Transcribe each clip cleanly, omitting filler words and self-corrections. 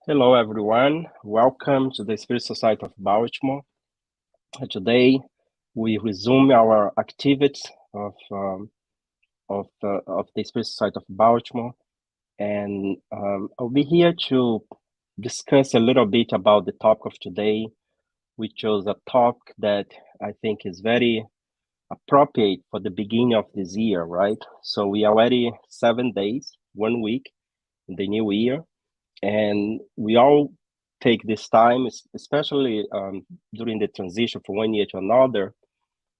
Hello, everyone. Welcome to the Spirit Society of Baltimore. Today, we resume our activities of the Spirit Society of Baltimore, and I'll be here to discuss a little bit about the topic of today. We chose a topic that I think is very appropriate for the beginning of this year, right? So we are already 7 days, 1 week in the new year, and we all take this time, especially during the transition from one year to another,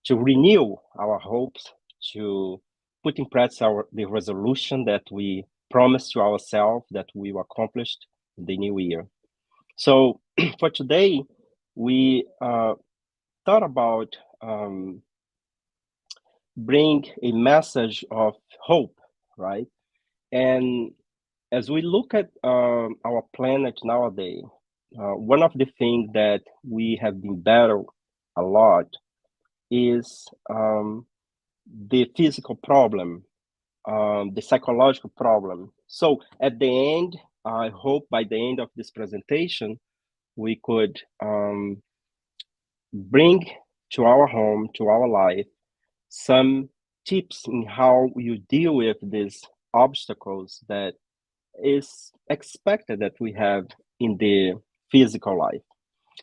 to renew our hopes, to put in practice the resolution that we promised to ourselves that we will accomplish in the new year. So for today, we thought about bring a message of hope, right? And as we look at our planet nowadays, one of the things that we have been battled a lot is the physical problem, the psychological problem. So at the end, I hope by the end of this presentation, we could bring to our home, to our life, some tips in how you deal with these obstacles that is expected that we have in the physical life.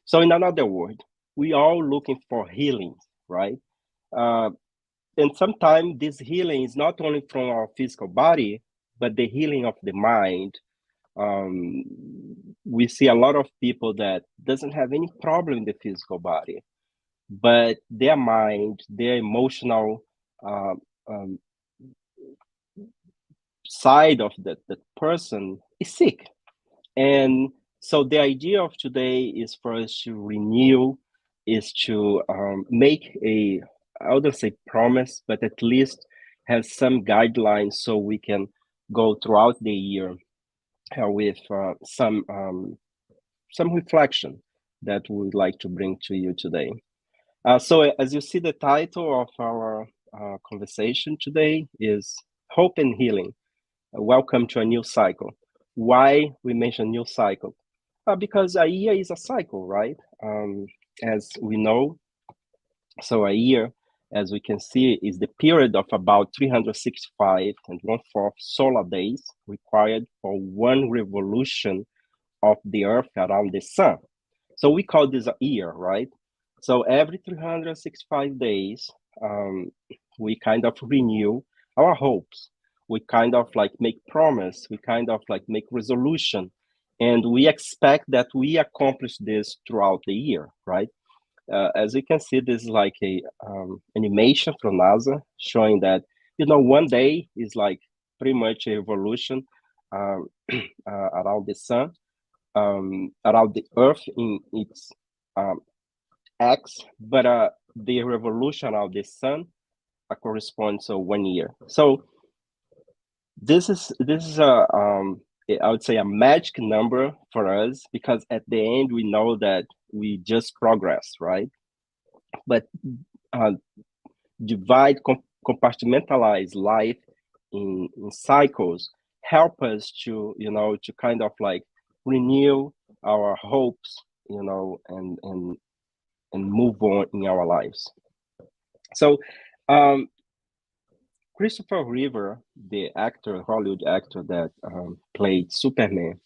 So in another word, we all looking for healing, right? Uh, and sometimes this healing is not only from our physical body, but the healing of the mind. Um, we see a lot of people that doesn't have any problem in the physical body, but their mind, their emotional uh, um, side of that person is sick. And so the idea of today is for us to renew, is to make I wouldn't say promise, but at least have some guidelines so we can go throughout the year with some reflection that we would like to bring to you today. So as you see, the title of our conversation today is Hope and Healing. Welcome to a new cycle. Why we mention new cycle? Because a year is a cycle, right? As we know, so a year, as we can see, is the period of about 365 and one-fourth solar days required for one revolution of the Earth around the Sun. So we call this a year, right? So every 365 days, we kind of renew our hopes. We kind of like make promise. We kind of like make resolution, and we expect that we accomplish this throughout the year, right? As you can see, this is like a animation from NASA showing that one day is like pretty much a revolution um, around the sun, around the Earth in its um, X, but the revolution of the sun corresponds to 1 year. So this is I would say a magic number for us because at the end we know that we just progress, right? But uh, compartmentalize life in cycles help us to to kind of like renew our hopes, and move on in our lives. So Christopher Reeve, the actor, Hollywood actor that played Superman,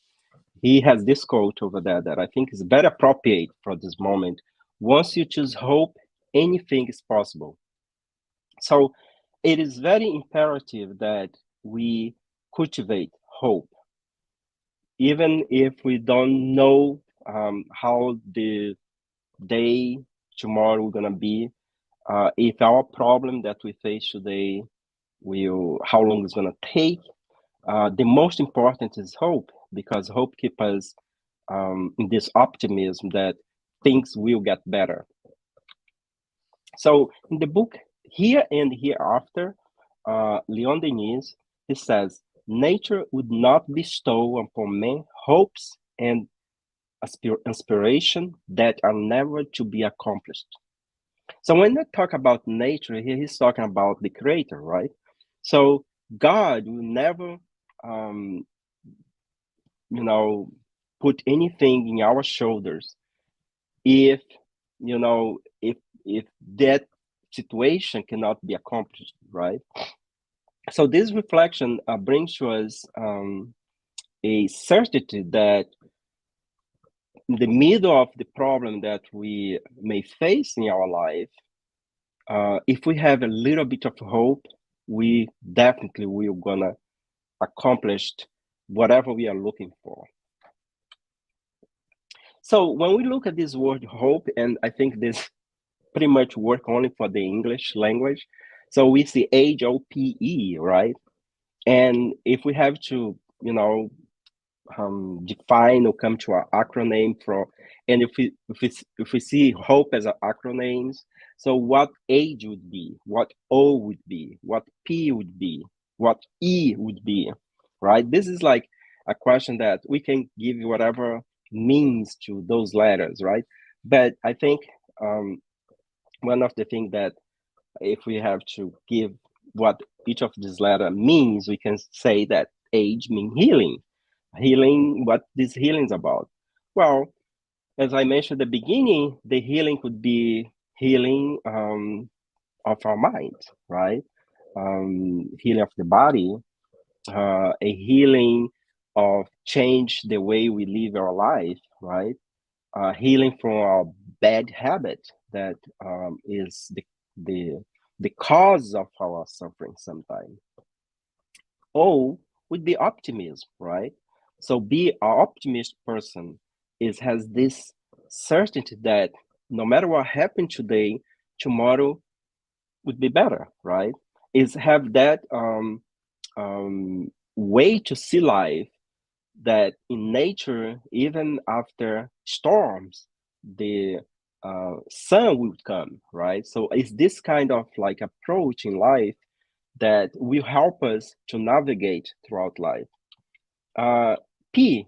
he has this quote over there that I think is very appropriate for this moment. Once you choose hope, anything is possible. So it is very imperative that we cultivate hope, even if we don't know how the day tomorrow gonna be. If our problem that we face today how long it's gonna take. The most important is hope, because hope keeps us in this optimism that things will get better. So in the book Here and Hereafter, Leon Denis, he says, nature would not bestow upon men hopes and inspiration that are never to be accomplished. So when I talk about nature here, he's talking about the creator, right? So God will never, um, put anything in our shoulders if, you know, if that situation cannot be accomplished, right? So this reflection brings to us a certainty that in the middle of the problem that we may face in our life, if we have a little bit of hope, we definitely will gonna accomplish whatever we are looking for. So when we look at this word hope, and I think this pretty much work only for the English language, so we see HOPE, right? And if we have to, you know, define or come to an acronym for, and if we see hope as an acronyms, so what H would be, what O would be, what P would be, what E would be, right? This is like a question that we can give whatever means to those letters, right? But I think one of the things that if we have to give what each of these letters means, we can say that H means healing. Healing, what this healing is about? Well, as I mentioned at the beginning, the healing could be healing of our mind, right? Healing of the body, a healing of change the way we live our life, right? Healing from our bad habit that is the cause of our suffering sometimes. O would be optimism, right? So be an optimist person has this certainty that no matter what happened today, tomorrow would be better, right? Is have that way to see life that in nature, even after storms, the sun will come, right? So it's this kind of like approach in life that will help us to navigate throughout life. Uh, P,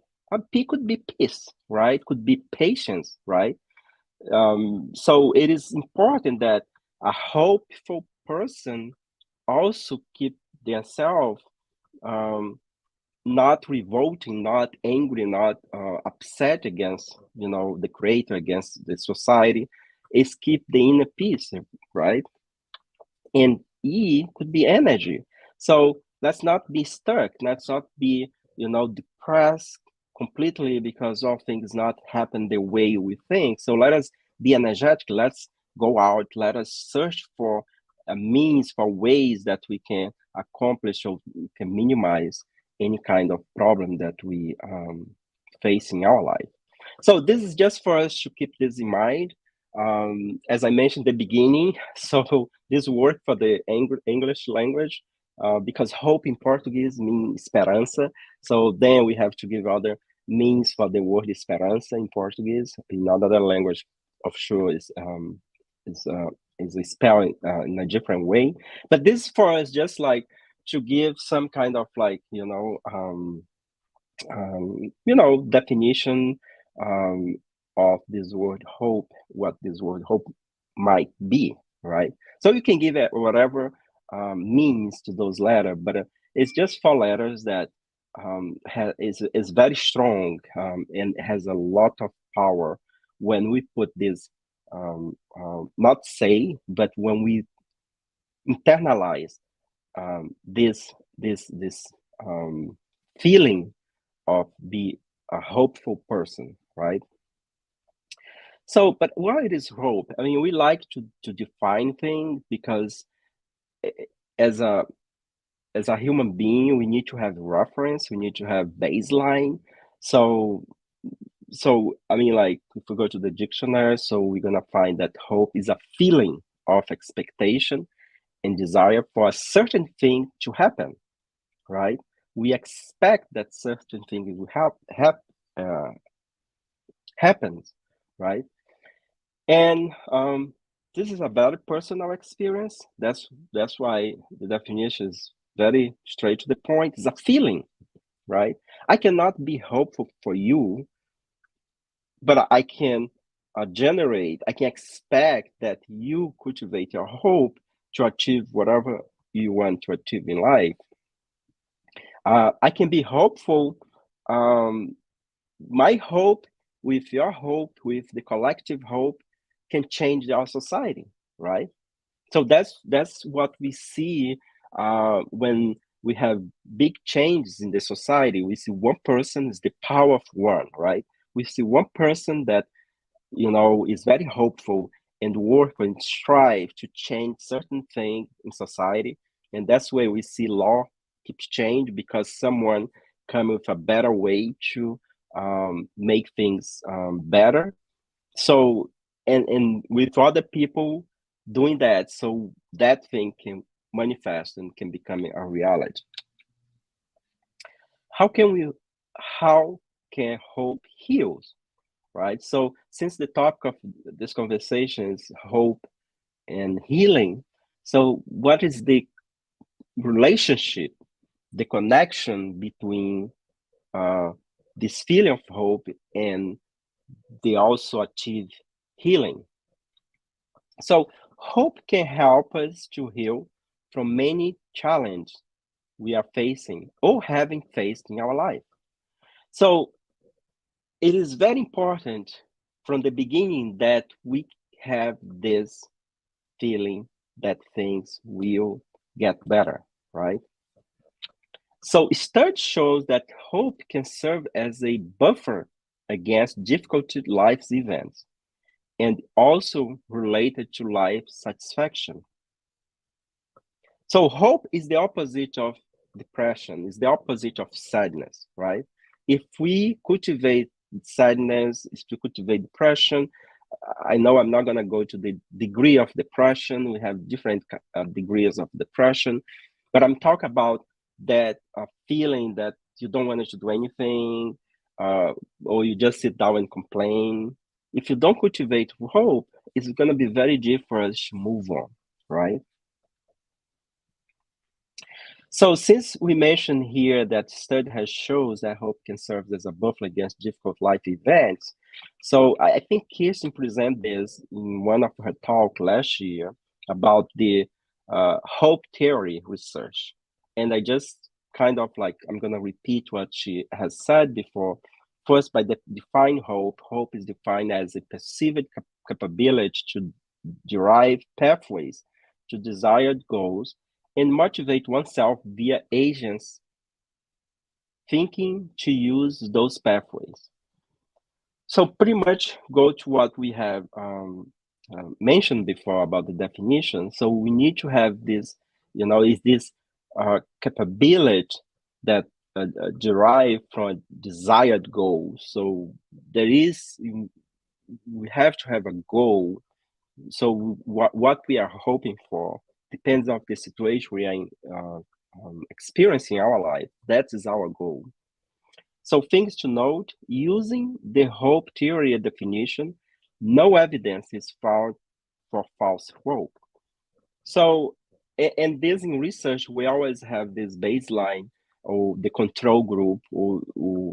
P could be peace, right? Could be patience, right? So it is important that a hopeful person also keep themselves not revolting, not angry, not upset against, you know, the creator, against the society. Is keep the inner peace, right? And E could be energy. So let's not be stuck. Let's not be, you know, depressed completely because all things not happen the way we think. So let us be energetic. Let's go out. Let us search for a means, for ways that we can accomplish or we can minimize any kind of problem that we face in our life. So this is just for us to keep this in mind. As I mentioned at the beginning, so this work for the English language, because hope in Portuguese means esperança. So then we have to give other means for the word esperança in Portuguese. In another language, of sure, is spelled in a different way. But this for us just like to give some kind of like, definition of this word hope, what this word hope might be, right? So you can give it whatever means to those letters, but it's just four letters that is very strong and has a lot of power when we put this, not say, but when we internalize this feeling of be a hopeful person, right? So, but what is hope? I mean, we like to define things because as a human being, we need to have reference, we need to have baseline. So I mean, like if we go to the dictionary, so we're gonna find that hope is a feeling of expectation and desire for a certain thing to happen, right? We expect that certain thing will happens, right? And this is a very personal experience. That's why the definition is very straight to the point. It's a feeling, right? I cannot be hopeful for you, but I can I can expect that you cultivate your hope to achieve whatever you want to achieve in life. I can be hopeful my hope with your hope, with the collective hope, can change our society, right? So that's what we see when we have big changes in the society. We see one person is the power of one, right? We see one person that is very hopeful and work and strive to change certain things in society, and that's where we see law keeps change because someone come with a better way to make things better. So and with other people doing that, so that thing can manifest and can become a reality. How can we how can hope heals, right? So since the topic of this conversation is hope and healing, so what is the relationship, the connection between uh, this feeling of hope and they also achieve healing? So hope can help us to heal from many challenges we are facing or having faced in our life. So it is very important from the beginning that we have this feeling that things will get better, right? So study shows that hope can serve as a buffer against difficult life's events and also related to life satisfaction. So hope is the opposite of depression, is the opposite of sadness, right? If we cultivate sadness, if we cultivate depression, I know I'm not going to go to the degree of depression. We have different degrees of depression, but I'm talking about that feeling that you don't want to do anything, uh, or you just sit down and complain. If you don't cultivate hope, it's going to be very difficult for us to move on, right? So since we mentioned here that study has shows that hope can serve as a buffer against difficult life events, so I think Kirsten presented this in one of her talk last year about the hope theory research. And I just kind of like, I'm going to repeat what she has said before. First, by define hope, hope is defined as a perceived capability to derive pathways to desired goals and motivate oneself via agents thinking to use those pathways. So pretty much go to what we have mentioned before about the definition. So we need to have this, is this capability that derive from desired goals. So we have to have a goal. So what we are hoping for depends on the situation we are experiencing our life. That is our goal. So things to note: using the hope theory definition, no evidence is found for false hope. So, and this in research, we always have this baseline or the control group, or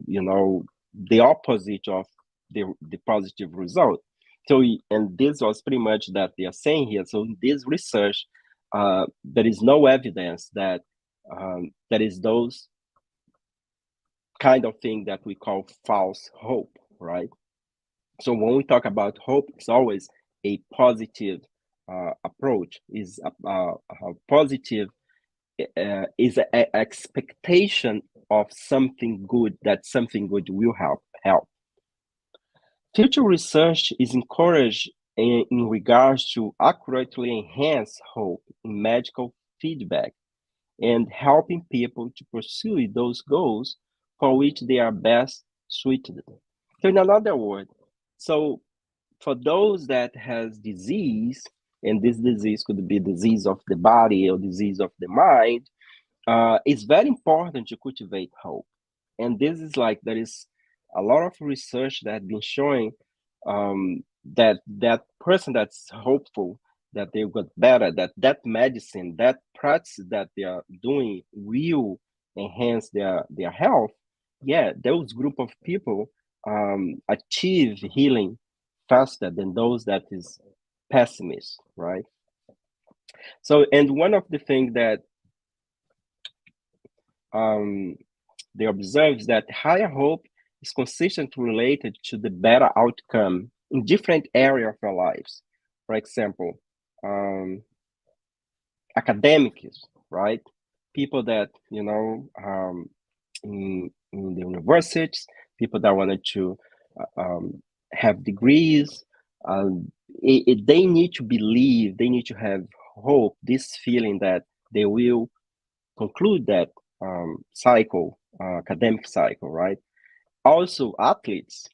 the opposite of the positive result. So, and this was pretty much that they are saying here. So, in this research, there is no evidence that there is those kind of thing that we call false hope, right? So when we talk about hope, it's always a positive approach. Is a positive is an expectation of something good, that something good will help. Future research is encouraged in regards to accurately enhance hope in medical feedback and helping people to pursue those goals for which they are best suited. So in another word, so for those that has disease, and this disease could be disease of the body or disease of the mind, it's very important to cultivate hope. And this is like, there is a lot of research that has been showing that person that's hopeful that they got better, that medicine, that practice that they are doing will enhance their health. Yeah, those group of people achieve healing faster than those that is pessimist, right? So, and one of the things that they observe is that higher hope is consistently related to the better outcome in different areas of our lives. For example, academics, right? People that, in the universities, people that wanted to have degrees, they need to believe, they need to have hope, this feeling that they will conclude that cycle, academic cycle, right? Also, athletes,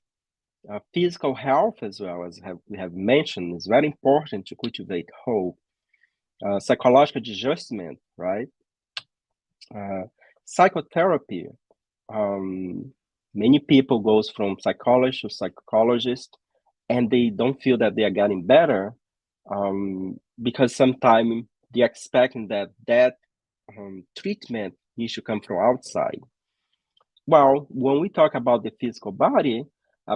physical health as well, as we have mentioned, is very important to cultivate hope. Psychological adjustment, right? Psychotherapy. Many people goes from psychologist to psychologist, and they don't feel that they are getting better, because sometimes they're expecting that treatment needs to come from outside. Well, when we talk about the physical body,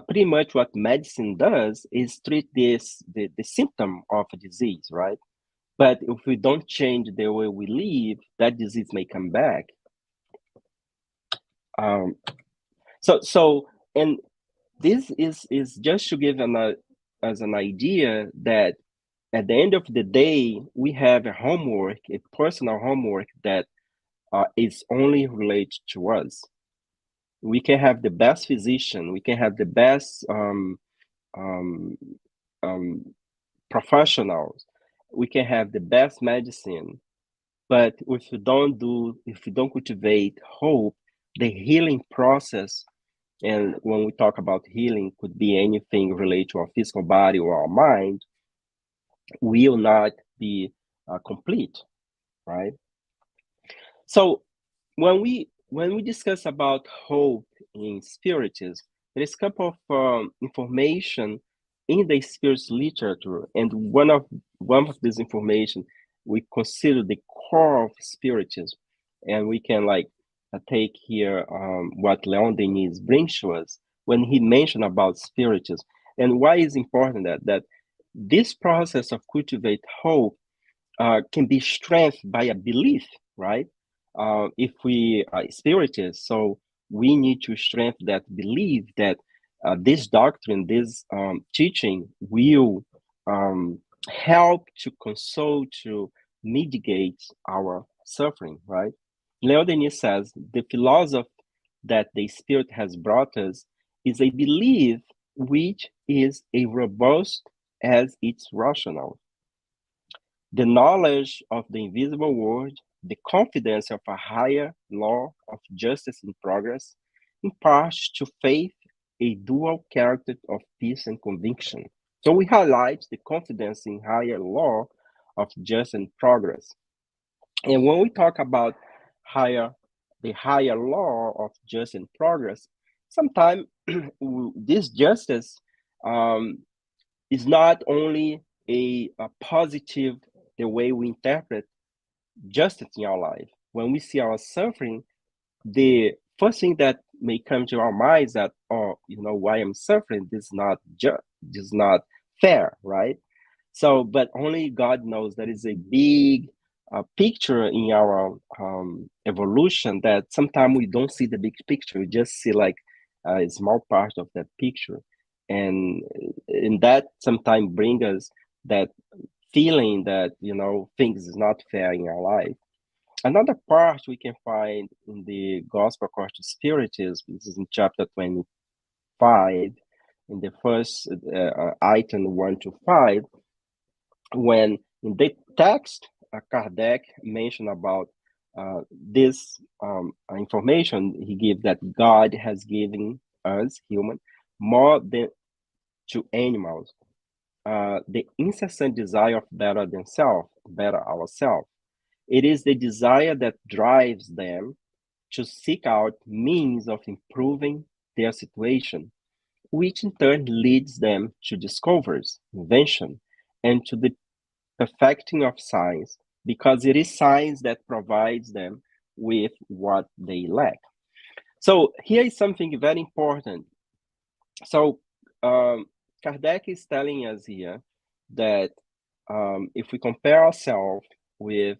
pretty much what medicine does is treat the symptom of a disease, right? But if we don't change the way we live, that disease may come back. Um, and this is just to give as an idea that at the end of the day, we have a homework, a personal homework that is only related to us. We can have the best physician, we can have the best um, professionals, we can have the best medicine, but if we don't cultivate hope, the healing process, and when we talk about healing, could be anything related to our physical body or our mind, will not be complete, right? So when we discuss about hope in spiritism, there is a couple of information in the spiritist literature, and one of this information we consider the core of spiritism, and we can take here what Leon Denis brings to us when he mentioned about spiritism, and why is important that this process of cultivate hope can be strengthened by a belief, right? If we are spiritists, so we need to strengthen that belief that this doctrine, this teaching will help to console, to mitigate our suffering, right? Leon Denis says the philosophy that the Spirit has brought us is a belief which is a robust as it's rational. The knowledge of the invisible world, the confidence of a higher law of justice in progress, imparts to faith a dual character of peace and conviction. So we highlight the confidence in higher law of justice and progress. And when we talk about the higher law of justice and progress, sometimes this justice is not only a positive, the way we interpret justice in our life. When we see our suffering, the first thing that may come to our minds that, oh, why I'm suffering, this is not just, this is not fair, right? So, but only God knows that is a big picture in our evolution, that sometimes we don't see the big picture. We just see like a small part of that picture. And that sometimes brings us that feeling that, things is not fair in our life. Another part we can find in the Gospel according to Spiritism, this is in chapter 25, in the first item 1 to 5, when in the text, Kardec mentioned about this information he gives, that God has given us, human, more than to animals, the incessant desire of better themselves, better ourselves. It is the desire that drives them to seek out means of improving their situation, which in turn leads them to discoveries, invention, and to the perfecting of science, because it is science that provides them with what they lack. So here is something very important. So Kardec is telling us here that if we compare ourselves with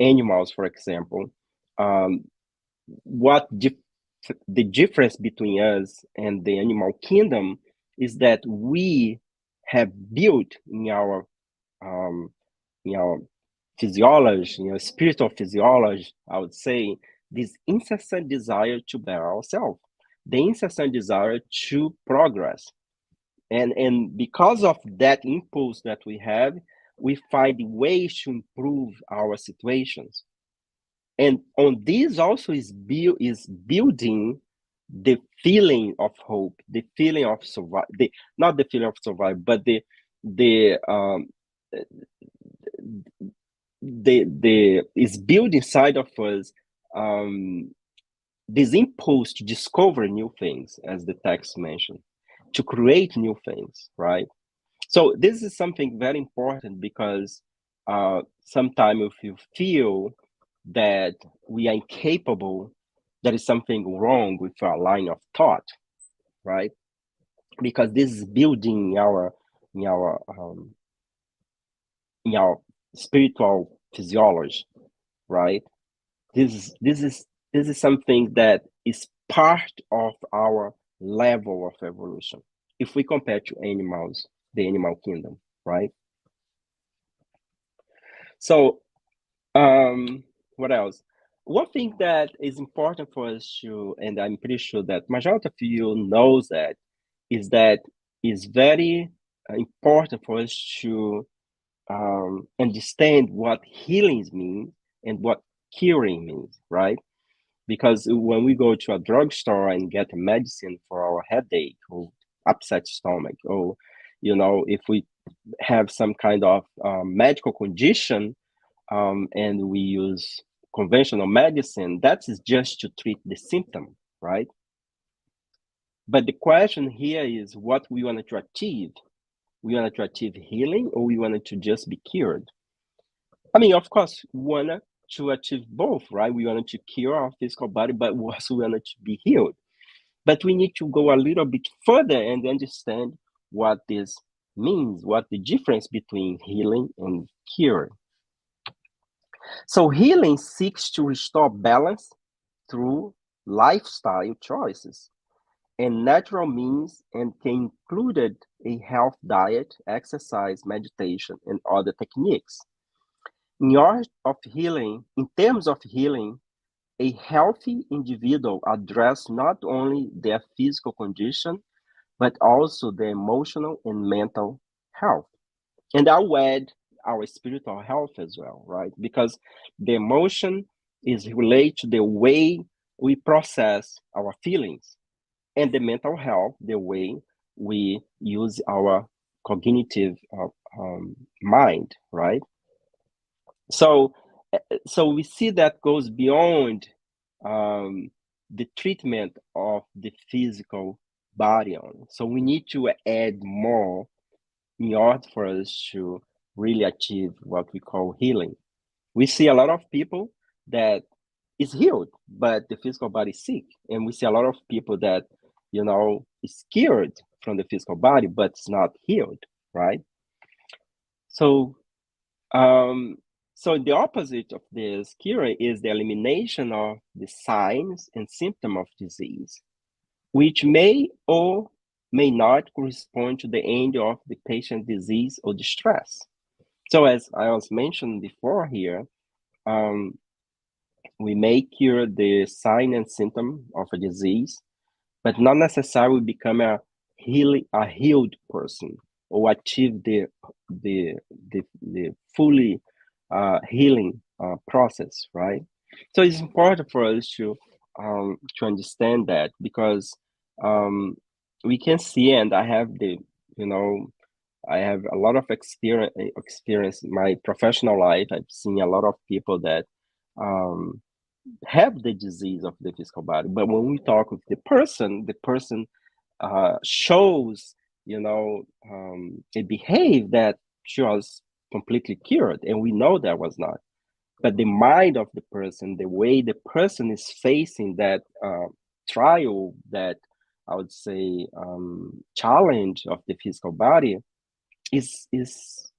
animals, for example, what the difference between us and the animal kingdom is that we have built um, in our physiology, spiritual physiology, I would say, this incessant desire to better ourselves, the incessant desire to progress. And because of that impulse that we have, we find ways to improve our situations. And on this also is building the feeling of hope, the feeling of survive, not the feeling of survive, but the the is built inside of us, um, this impulse to discover new things, as the text mentioned, to create new things, right? So this is something very important because sometimes if you feel that we are incapable, there is something wrong with our line of thought, right? Because this is building in our um, in our spiritual physiology, right? This is something that is part of our level of evolution if we compare to animals, the animal kingdom, right? So what else? One thing that is important for us to, and I'm pretty sure that majority of you knows that it's very important for us to understand what healing means and what curing means, right? Because when we go to a drugstore and get a medicine for our headache or upset stomach, or if we have some kind of medical condition, and we use conventional medicine, that is just to treat the symptom, right? But the question here is what we wanted to achieve. We wanted to achieve healing, or we wanted to just be cured? I mean, of course, we wanted to achieve both, right? We wanted to cure our physical body, but we also wanted to be healed. But we need to go a little bit further and understand what this means, what the difference between healing and cure. So healing seeks to restore balance through lifestyle choices and natural means, and can include a health diet, exercise, meditation, and other techniques. In terms of healing, a healthy individual addresses not only their physical condition, but also their emotional and mental health. And I'll add our spiritual health as well, right? Because the emotion is related to the way we process our feelings, and the mental health, the way we use our cognitive mind, right? So, so we see that goes beyond um, the treatment of the physical body on. So we need to add more in order for us to really achieve what we call healing. We see a lot of people that is healed, but the physical body is sick. And we see a lot of people that, is cured from the physical body, but it's not healed, right? So, um, so the opposite of this cure is the elimination of the signs and symptom of disease, which may or may not correspond to the end of the patient disease or distress. So as I was mentioned before here, um, we may cure the sign and symptom of a disease, but not necessarily become a healed person or achieve the the fully healing process, right? So it's important for us to understand that, because um, we can see, and I have you know I have a lot of experience in my professional life. I've seen a lot of people that um, have the disease of the physical body, but when we talk with the person shows, it behave that she was completely cured, and we know that was not. But the mind of the person, the way the person is facing that trial, that I would say challenge of the physical body, is is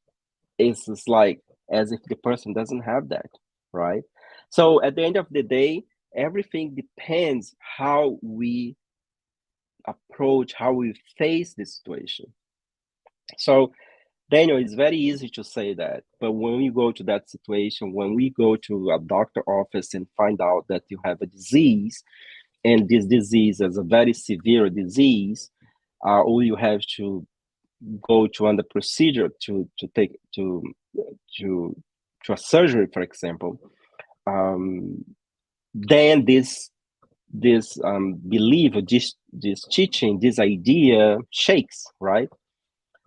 is like as if the person doesn't have that, right? So at the end of the day, everything depends how we approach, how we face the situation. So, Daniel, it's very easy to say that, but when we go to that situation, when we go to a doctor office and find out that you have a disease, and this disease is a very severe disease, or you have to go to under procedure to a surgery, for example, then this belief, or this teaching, this idea shakes, right?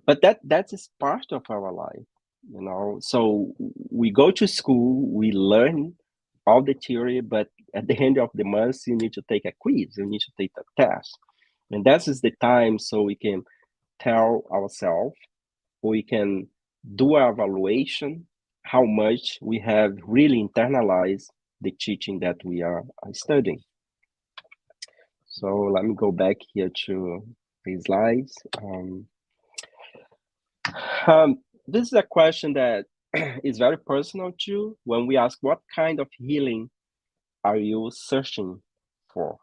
But that is part of our life, you know. So we go to school, we learn all the theory, but at the end of the month, you need to take a quiz, you need to take a test, and that is the time so we can tell ourselves, we can do our evaluation, how much we have really internalized the teaching that we are studying. So let me go back here to the slides. This is a question that is very personal too. When we ask, what kind of healing are you searching for,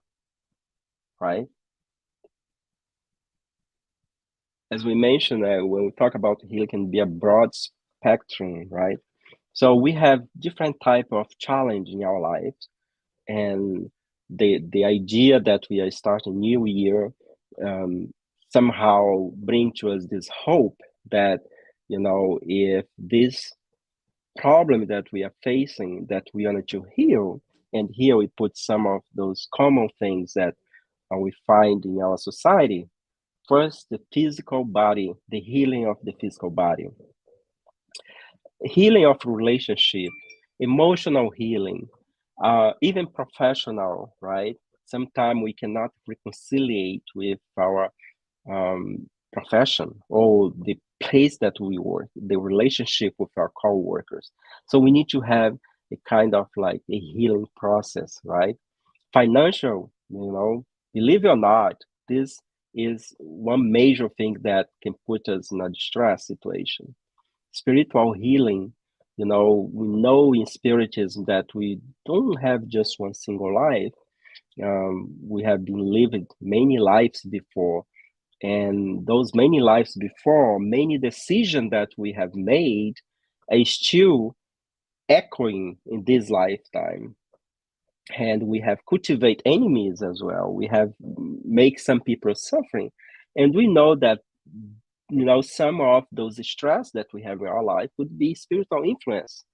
right? As we mentioned, when we talk about healing, can be a broad spectrum, right? So we have different type of challenge in our lives, and the idea that we are starting new year somehow bring to us this hope that, you know, if this problem that we are facing, that we want to heal, and here we put some of those common things that we find in our society. First, the physical body, the healing of the physical body, healing of relationship, emotional healing, even professional, right? Sometimes we cannot reconcile with our profession or the place that we work, the relationship with our co-workers. So we need to have a kind of like a healing process, right? Financial, you know, believe it or not, this is one major thing that can put us in a distress situation. Spiritual healing, you know, we know in Spiritism that we don't have just one single life. We have been living many lives before, and those many lives before, many decisions that we have made are still echoing in this lifetime. And we have cultivate enemies as well. We have make some people suffering, and we know that, you know, some of those stress that we have in our life would be spiritual influence,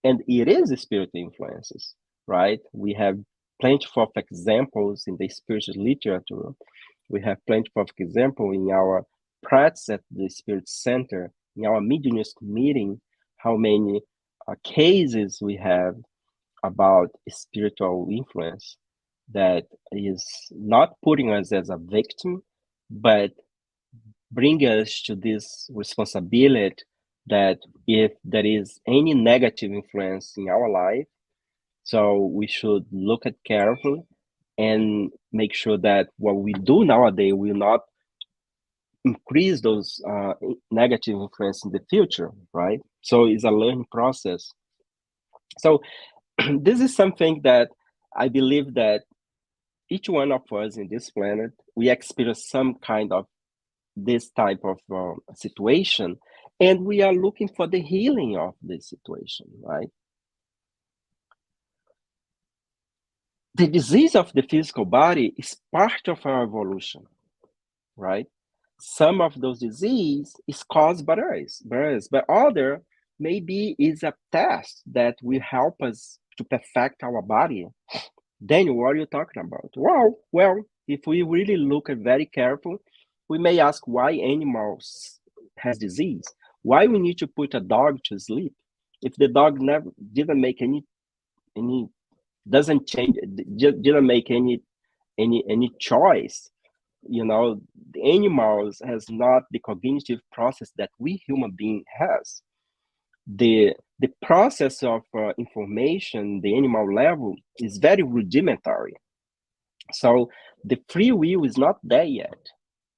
and it is spiritual influences, right? We have plenty of examples in the spiritual literature. We have plenty of example in our practice at the Spirit Center, in our mediumistic meeting, how many cases we have about spiritual influence that is not putting us as a victim, but bring us to this responsibility that if there is any negative influence in our life, so we should look at carefully and make sure that what we do nowadays will not increase those negative influence in the future, right? So it's a learning process. So this is something that I believe that each one of us in this planet, we experience some kind of this type of situation, and we are looking for the healing of this situation, right? The disease of the physical body is part of our evolution, right? Some of those disease is caused by us, but other maybe is a test that will help us to perfect our body. Daniel, what are you talking about? Well, if we really look at very careful, we may ask why animals has disease. Why we need to put a dog to sleep if the dog never didn't make any doesn't change, didn't make any choice. You know, the animals has not the cognitive process that we human being has. The process of information, the animal level, is very rudimentary. So the free will is not there yet.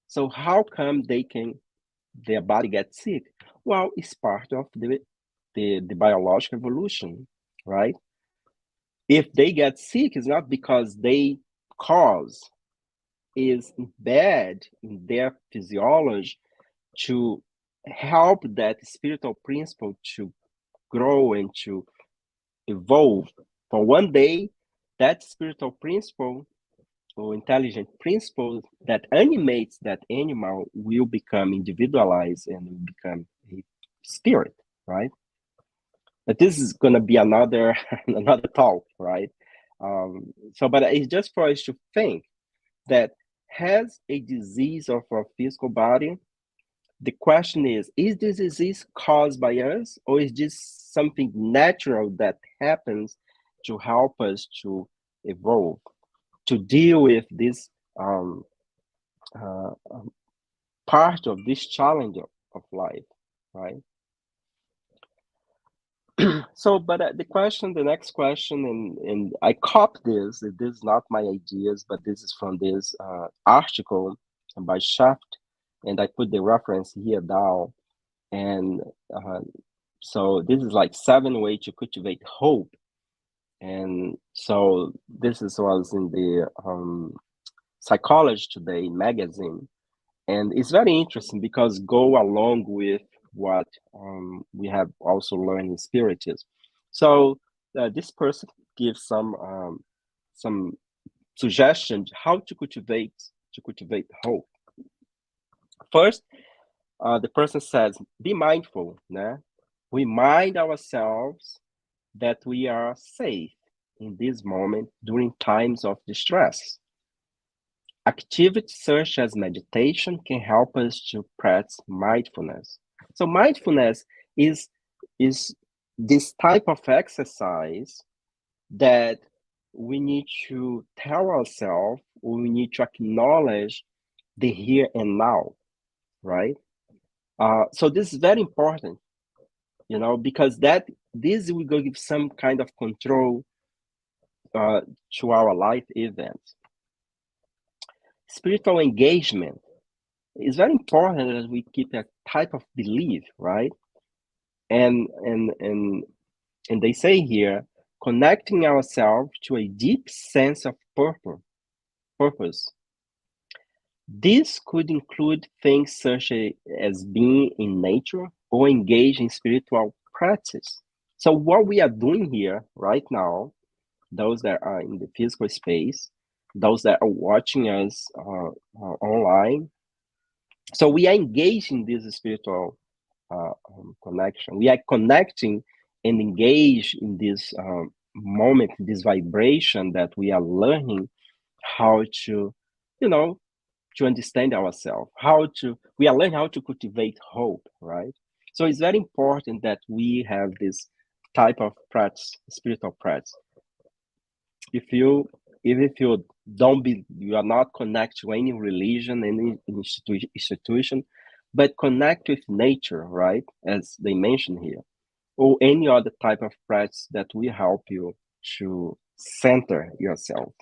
So how come their body gets sick? Well, it's part of the biological evolution, right? if they get sick, it's not because they cause, is bad in their physiology to help that spiritual principle to grow and to evolve. For one day, that spiritual principle or intelligent principle that animates that animal will become individualized and will become a spirit, right? But this is going to be another another talk, right? But it's just for us to think that has a disease of our physical body. The question is this disease caused by us, or is this something natural that happens to help us to evolve, to deal with this uh, part of this challenge of life, right? But the next question, and I copied this. This is not my ideas, but this is from this article by Shaft, and I put the reference here down. And uh, so this is like 7 ways to cultivate hope. And so was in the Psychology Today magazine, and it's very interesting because go along with what we have also learned in Spiritism. So this person gives some suggestions how to cultivate hope. First, the person says, be mindful. Né? Remind ourselves that we are safe in this moment during times of distress. Activities such as meditation can help us to practice mindfulness. So mindfulness is this type of exercise that we need to tell ourselves, we need to acknowledge the here and now, right? So this is very important, because this will give some kind of control to our life events. Spiritual engagement is very important that we keep a type of belief, right? And they say here, connecting ourselves to a deep sense of purpose. This could include things such as being in nature or engage in spiritual practice. So what we are doing here right now, those that are in the physical space, those that are watching us online, so we are engaged in this spiritual connection. We are connecting and engaged in this moment, this vibration that we are learning how to, to understand ourselves, we are learning how to cultivate hope, right? So it's very important that we have this type of practice, spiritual practice. If you you are not connected to any religion, any institution, but connect with nature, right? As they mention here, or any other type of practice that will help you to center yourself.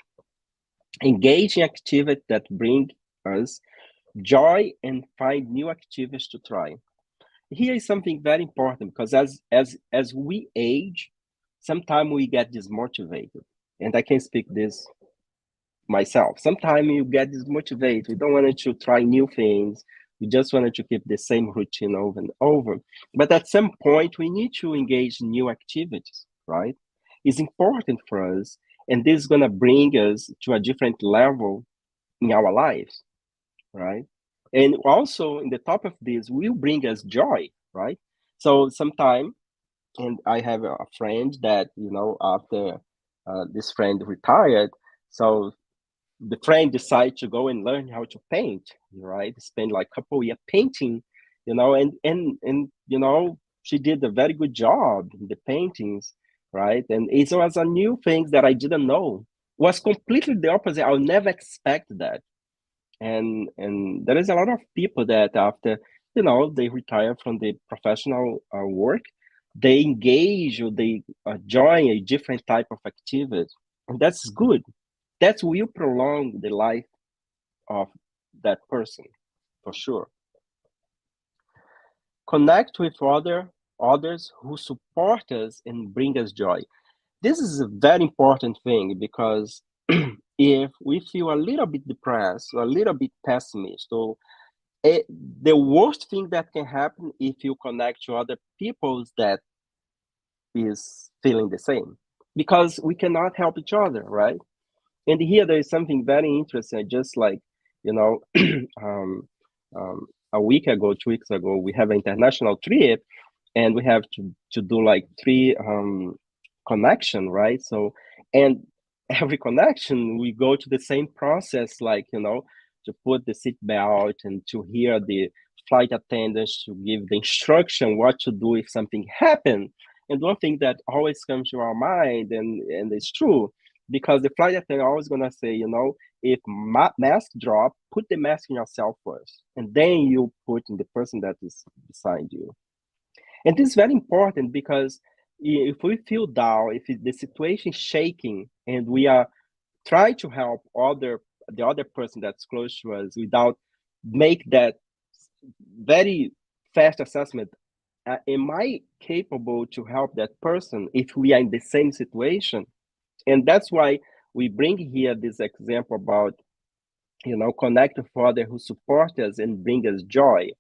Engage in activities that bring us joy and find new activities to try. Here is something very important because as we age, sometimes we get dismotivated, and I can speak this myself. Sometimes you get dismotivated. We don't want to try new things. We just wanted to keep the same routine over and over. But at some point, we need to engage in new activities, right? It's important for us, and this is going to bring us to a different level in our lives, right? And also, in the top of this, will bring us joy, right? So sometime, and I have a friend that, after this friend retired, so the friend decided to go and learn how to paint, right? Spend like a couple years painting, and she did a very good job in the paintings, right? And it was a new thing that I didn't know. It was completely the opposite. I would never expect that. And there is a lot of people that after, they retire from the professional work, they engage or they join a different type of activity, and that's good. That will prolong the life of that person, for sure. Connect with others who support us and bring us joy. this is a very important thing because if we feel a little bit depressed or a little bit pessimist, or the worst thing that can happen if you connect to other people that is feeling the same, because we cannot help each other, right? And here there is something very interesting. Just like, you know, um, a week ago, 2 weeks ago, we have an international trip, and we have to do like three connection, right? So, and every connection we go to the same process, like, you know, to put the seat belt and to hear the flight attendants to give the instruction what to do if something happened. And one thing that always comes to our mind, and it's true, because the flight attendant always gonna say, you know, if mask drop, put the mask in yourself first, and then you put in the person that is beside you. And this is very important because if we feel down, if the situation is shaking, and we are trying to help the other person that's close to us without make that very fast assessment, am I capable to help that person if we are in the same situation? And that's why we bring here this example about, you know, connect with others who support us and bring us joy.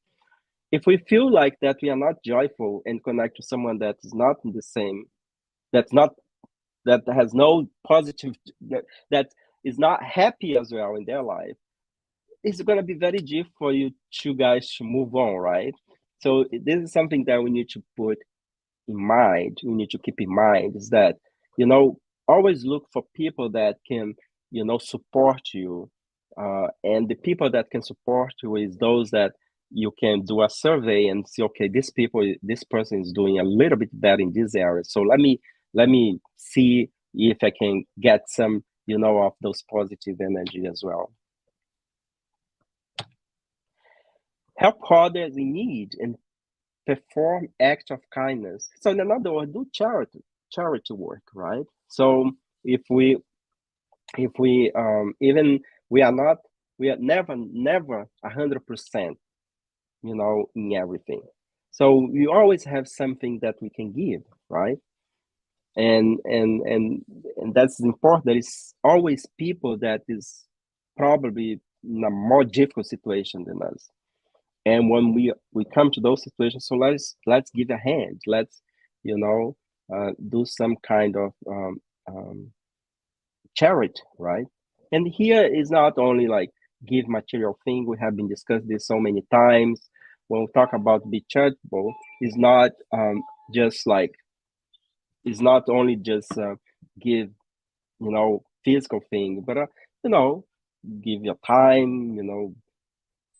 If we feel like that we are not joyful and connect to someone that is not in the same, that's not, that has no positive, that is not happy as well in their life, it's going to be very difficult for you two guys to move on, right? So this is something that we need to put in mind, we need to keep in mind, is that, you know, always look for people that can, you know, support you. And the people that can support you is those that you can do a survey and see, okay, this person is doing a little bit better in this area. So let me see if I can get some, you know, of those positive energy as well. Help others in need and perform acts of kindness. So in another word, do charity work, right? So if we even we are not, we are never 100%, you know, in everything. So we always have something that we can give, right? And that's important. There is always people that is probably in a more difficult situation than us. And when we come to those situations, so let's give a hand. Let's, you know, do some kind of charity, right? And here is not only like give material thing. We have been discussed this so many times. When we talk about be charitable, is not just like, it's not only just give, you know, physical thing, but you know, give your time, you know,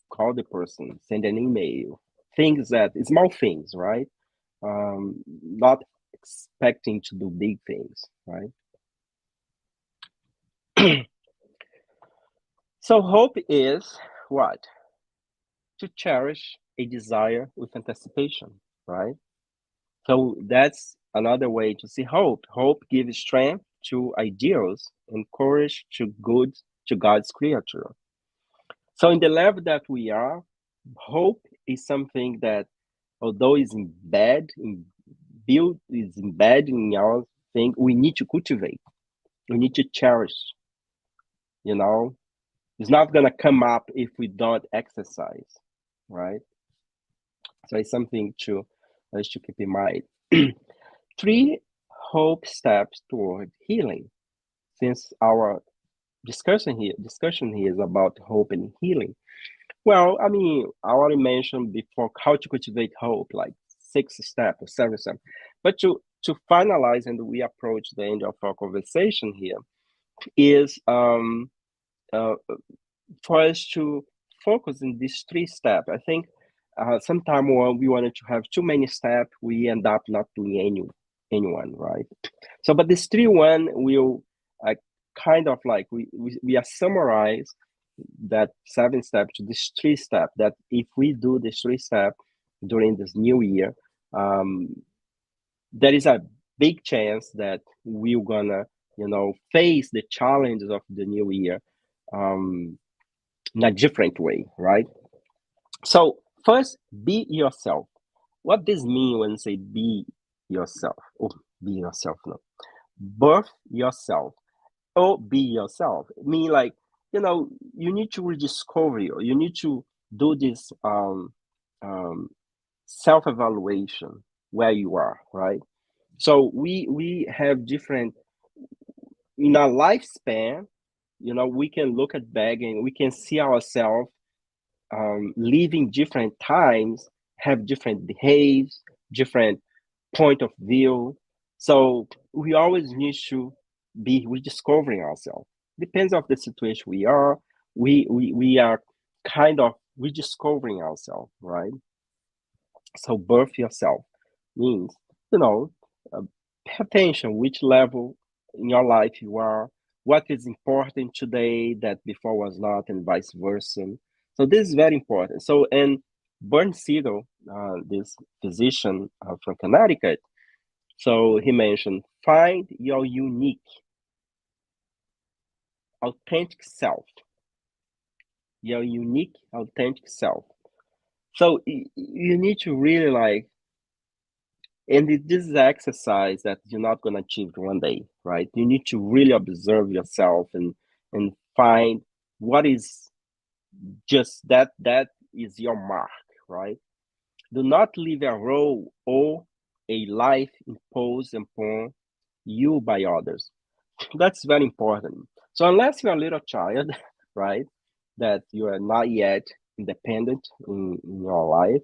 call the person, send an email, things that small things, right? Not expecting to do big things, right? So hope is what? To cherish a desire with anticipation, right? So that's another way to see hope. Hope gives strength to ideals and courage to God's creature. So in the level that we are, hope is something that, although is is embedded in our thing, we need to cultivate. We need to cherish. You know, it's not gonna come up if we don't exercise, right? So it's something to us to keep in mind. Three hope steps toward healing. Since our discussion here is about hope and healing. Well, I mean, I already mentioned before how to cultivate hope, like 6 steps or 7 steps. But to finalize, and we approach the end of our conversation here, is uh, for us to focus in these 3 steps. I think sometimes when we wanted to have too many steps, we end up not doing anyone, right? So, but this 3-1 will kind of like we are summarize that 7 steps to this 3 steps, that if we do this 3 steps during this new year, um, there is a big chance that we're gonna, you know, face the challenges of the new year in a different way, right? So first, be yourself. What does mean when say be yourself? Oh, be yourself. No. birth yourself or be yourself. I mean, like, you need to rediscover you need to do this um, self-evaluation where you are, right? So we have different in our lifespan. We can look at back and we can see ourselves living different times, have different behaves, different point of view. So we always need to be rediscovering ourselves. Depends of the situation we are. We are kind of rediscovering ourselves, right? So birth yourself means, you know, pay attention which level in your life you are, what is important today that before was not, and vice versa. So this is very important. So, and Bern Siegel, this physician from Connecticut, so he mentioned, find your unique, authentic self, your unique, authentic self. So you need to really like, and this is an exercise that you're not going to achieve one day, right? You need to really observe yourself and find what is just that is your mark, right? Do not live a role or a life imposed upon you by others. That's very important. So unless you're a little child, right, that you are not yet independent in your life,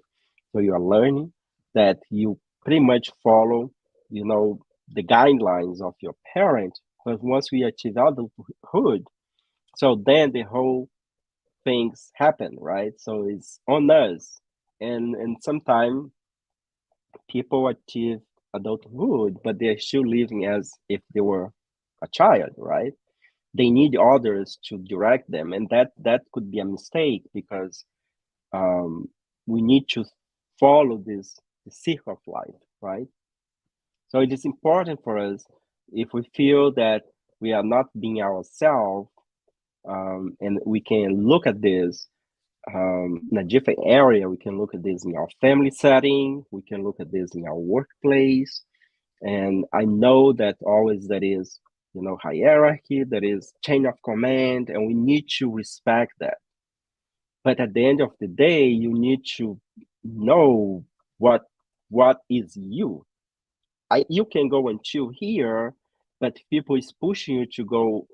so you are learning that you pretty much follow, the guidelines of your parent. But once we achieve adulthood, so then the whole things happen, right? So it's on us, and sometimes people achieve adulthood, but they're still living as if they were a child, right? They need others to direct them, and that could be a mistake because um, we need to follow this the circle of life, right? So it is important for us if we feel that we are not being ourselves, and we can look at this in a different area. We can look at this in our family setting. We can look at this in our workplace. And I know that always there is, hierarchy, there is chain of command, and we need to respect that. But at the end of the day, you need to know what is you. You can go and chill here, but people is pushing you to go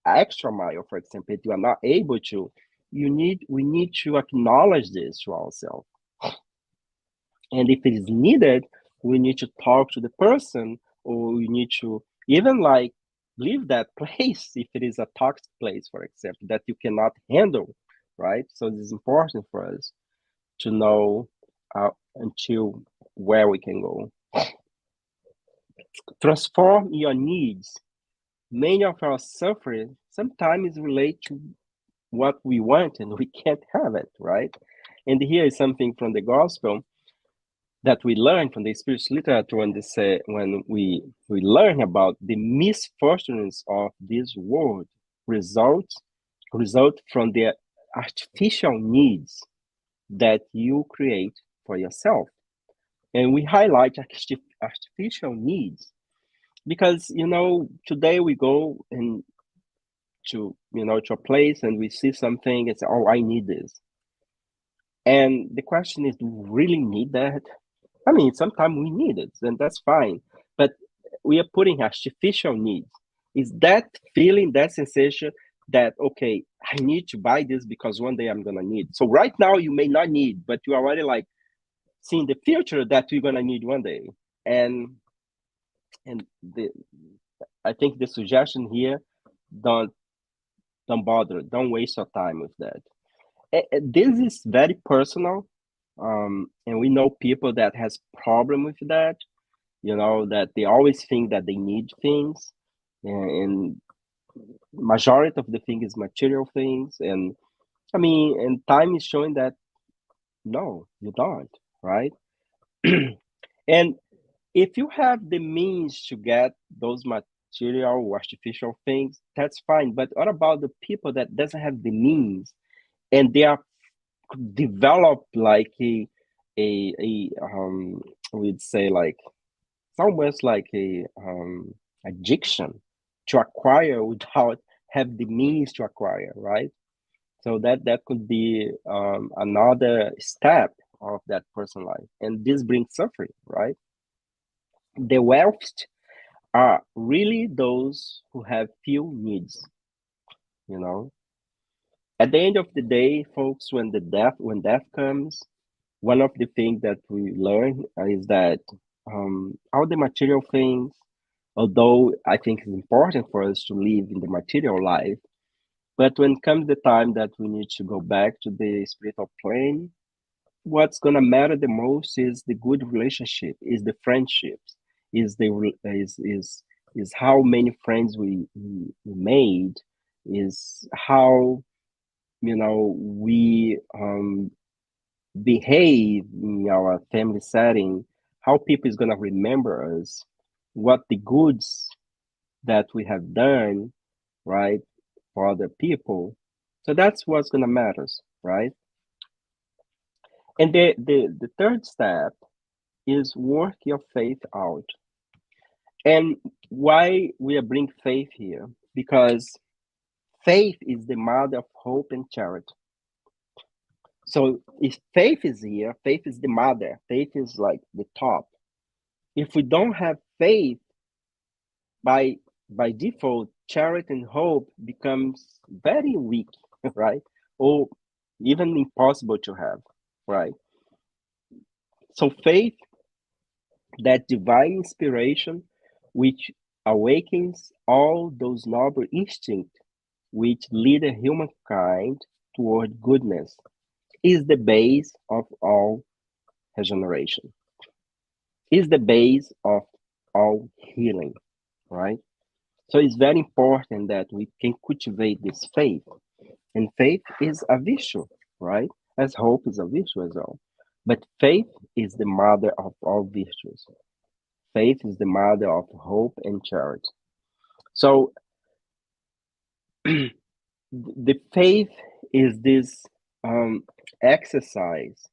extra mile. For example, if you are not able to, we need to acknowledge this to ourselves. And if it is needed, we need to talk to the person, or we need to even like leave that place if it is a toxic place, for example, that you cannot handle, right? So it is important for us to know until where we can go. Transform your needs. Many of our suffering sometimes relate to what we want and we can't have it, right? And here is something from the gospel that we learn from the Spiritist literature when they say, when we learn about the misfortunes of this world result from the artificial needs that you create for yourself. And we highlight artificial needs because today we go and to a place and we see something and say, oh, I need this. And the question is, do we really need that? I mean, sometimes we need it, and that's fine. But we are putting artificial needs. Is that feeling, that sensation that, okay, I need to buy this because one day I'm going to need. So right now you may not need, but you're already like seeing the future that you're going to need one day. And I think the suggestion here, don't bother, don't waste your time with that. This is very personal, and we know people that has problem with that. That they always think that they need things, and majority of the thing is material things. And I mean, and time is showing that no, you don't, right? And if you have the means to get those material or artificial things, that's fine. But what about the people that doesn't have the means and they are developed like a we'd say like it's almost like addiction to acquire without have the means to acquire, right? So that could be another step of that person's life, and this brings suffering, right? The wealthy are really those who have few needs, you know. At the end of the day, folks, when death comes, one of the things that we learn is that all the material things, although I think it's important for us to live in the material life, but when comes the time that we need to go back to the spiritual plane, what's gonna matter the most is the good relationship, is the friendships, is the is how many friends we made, is how we behave in our family setting, how people is gonna remember us, what the goods that we have done, right, for other people. So that's what's gonna matter, right? And the third step is work your faith out. And why we are bring faith here? Because faith is the mother of hope and charity. So if faith is here, faith is the mother. Faith is like the top. If we don't have faith, by by default, charity and hope becomes very weak, right? Or even impossible to have, right? So faith, that divine inspiration, which awakens all those noble instincts which lead humankind toward goodness, is the base of all regeneration, is the base of all healing, right? So it's very important that we can cultivate this faith. And faith is a virtue, right? As hope is a virtue as well. But faith is the mother of all virtues. Faith is the mother of hope and charity. So the faith is this exercise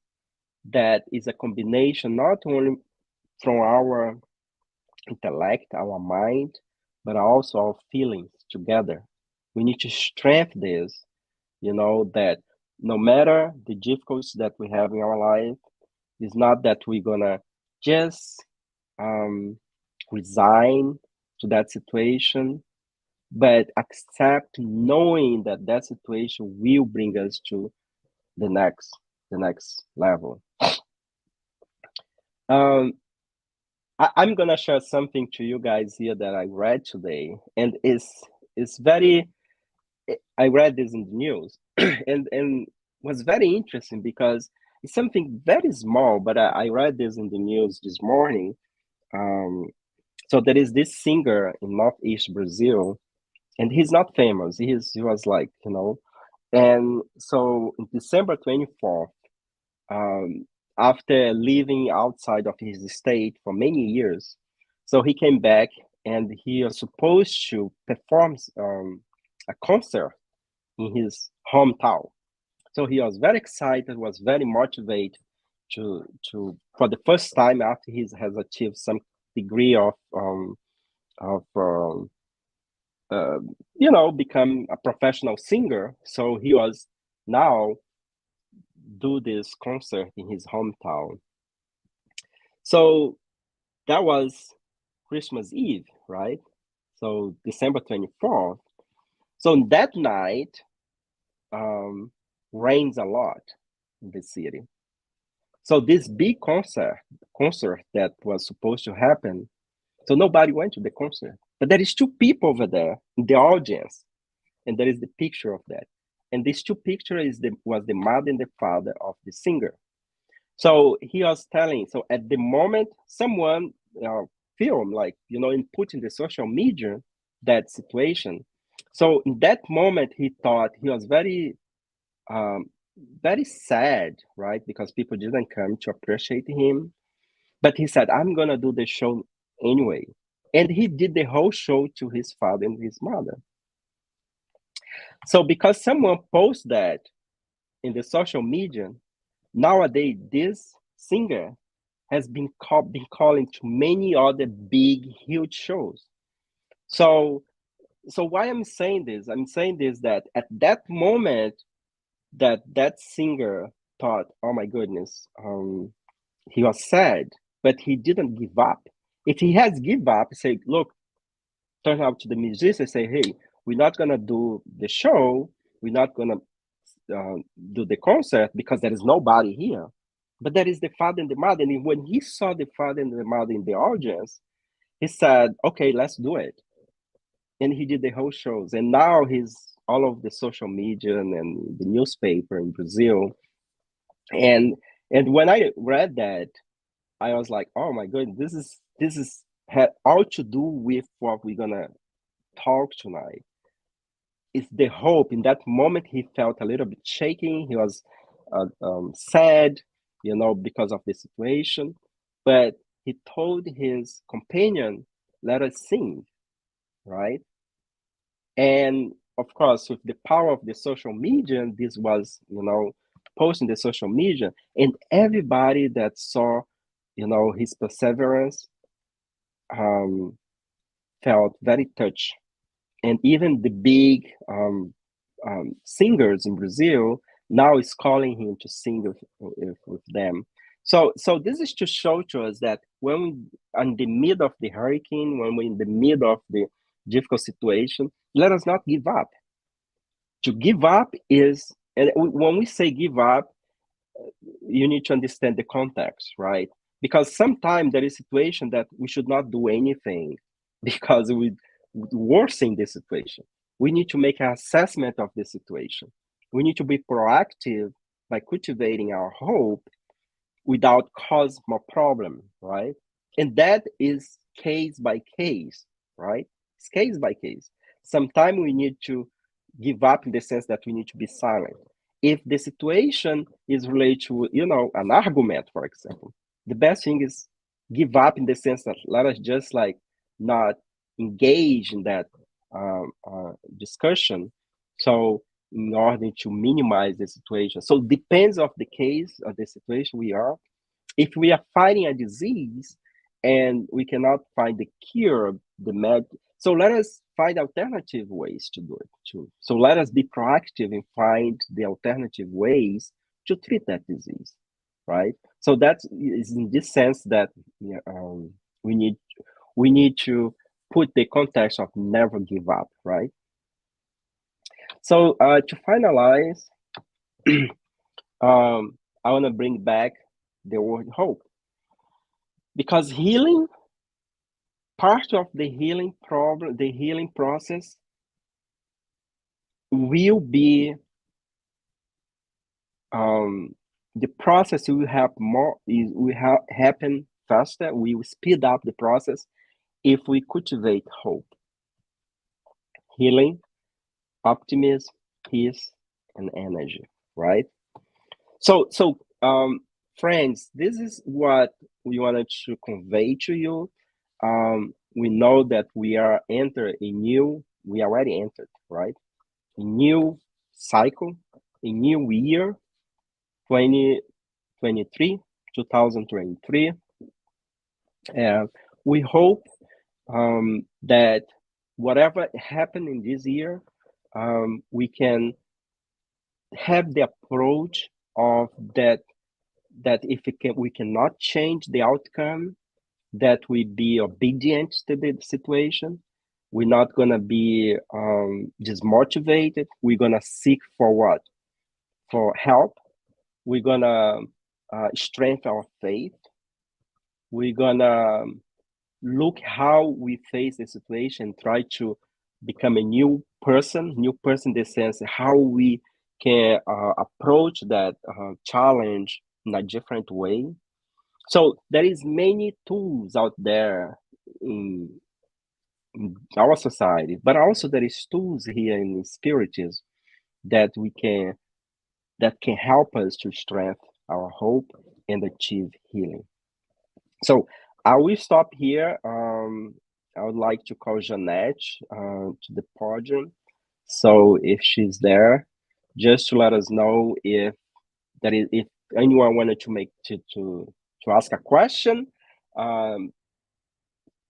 that is a combination not only from our intellect, our mind, but also our feelings together. We need to strengthen this, that no matter the difficulties that we have in our life, it's not that we're gonna just um, resign to that situation, but accept knowing that that situation will bring us to the next level. Um, I'm gonna share something to you guys here that I read today, and it's very. I read this in the news, and was very interesting because it's something very small, but I read this in the news this morning. Um, so there is this singer in Northeast Brazil, and he's not famous. He was like, and so in December 24th, um, after living outside of his state for many years, so he came back and he was supposed to perform a concert in his hometown. So he was very excited, was very motivated to for the first time after he has achieved some degree of become a professional singer. So he was now do this concert in his hometown. So that was Christmas Eve, right? So December 24th. So that night, rains a lot in the city. So this big concert that was supposed to happen, so nobody went to the concert. But there is two people over there in the audience, and there is the picture of that. And these two pictures was the mother and the father of the singer. So he was telling. So at the moment, someone filmed, like and put in the social media that situation. So in that moment, he thought he was um, very sad, right? Because people didn't come to appreciate him. But he said, I'm going to do the show anyway. And he did the whole show to his father and his mother. So because someone posted that in the social media, nowadays this singer has been calling to many other big, huge shows. So why I'm saying this? I'm saying this that at that moment that singer thought, oh my goodness, he was sad, but he didn't give up. If he has give up, say, look, turn out to the musician, say, hey, we're not gonna do the show, we're not gonna uh, do the concert because there is nobody here. But there is the father and the mother. And when he saw the father and the mother in the audience, he said, okay, let's do it. And he did the whole shows. And now he's all of the social media and the newspaper in Brazil. And when I read that, I was like, oh my goodness, this is had all to do with what we're gonna talk tonight. It's the hope. In that moment, he felt a little bit shaking. He was sad, because of the situation. But he told his companion, "Let us sing," right? And of course, with the power of the social media, this was, posting the social media, and everybody that saw, his perseverance, um, felt very touched. And even the big singers in Brazil now is calling him to sing with them. So this is to show to us that when we're in the middle of the hurricane, when we're in the middle of the difficult situation, let us not give up. To give up is, and when we say give up, you need to understand the context, right? Because sometimes there is a situation that we should not do anything because we worsen the situation. We need to make an assessment of the situation. We need to be proactive by cultivating our hope without cause more problem, right? And that is case by case, right? It's case by case. Sometimes we need to give up in the sense that we need to be silent. If the situation is related to, an argument, for example, the best thing is give up in the sense that let us just like not engage in that discussion. So in order to minimize the situation. So depends of the case of the situation we are. If we are fighting a disease and we cannot find the cure, so let us find alternative ways to do it too. So let us be proactive and find the alternative ways to treat that disease, right? So that is in this sense that we need to put the context of never give up, right? So to finalize, I want to bring back the word hope, because part of the healing problem, the healing process will be the process will have more is will happen faster. We will speed up the process if we cultivate hope, healing, optimism, peace, and energy, right? So friends, this is what we wanted to convey to you. We know that we already entered, right? A new cycle, a new year, 2023, 2023. And we hope that whatever happened in this year, we can have the approach of that if we cannot change the outcome, that we be obedient to the situation. We're not gonna be dismotivated. We're gonna seek for what? For help. We're gonna strengthen our faith. We're gonna look how we face the situation, try to become a new person in the sense how we can approach that challenge in a different way. So there is many tools out there in our society, but also there is tools here in Spiritism that can help us to strengthen our hope and achieve healing. So I will stop here. I would like to call Jeanette to the podium. So if she's there, just to let us know if anyone wanted to ask a question, um,